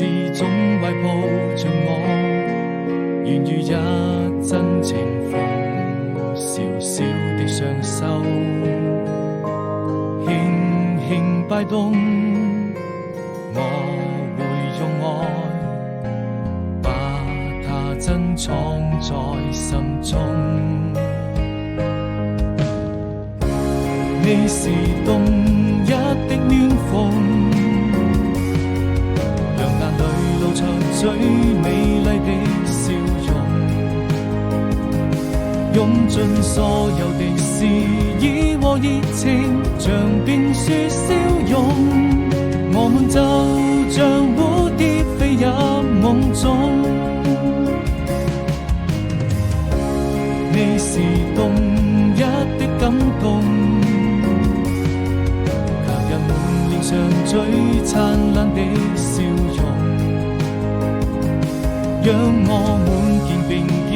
始終懷抱着我，願與一真情逢，小小的雙手，輕輕擺動，我會用愛把它珍藏在心中。你是動一的暖風，讓眼淚露出最美麗的笑容，用盡所有的詩意和熱情，像冰雪消融。我們就像蝴蝶飛入夢中，你是動一的感動，上最燦爛的笑容，讓我滿肩並肩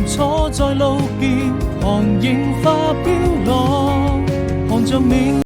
坐在路邊，看櫻花飄落，看着明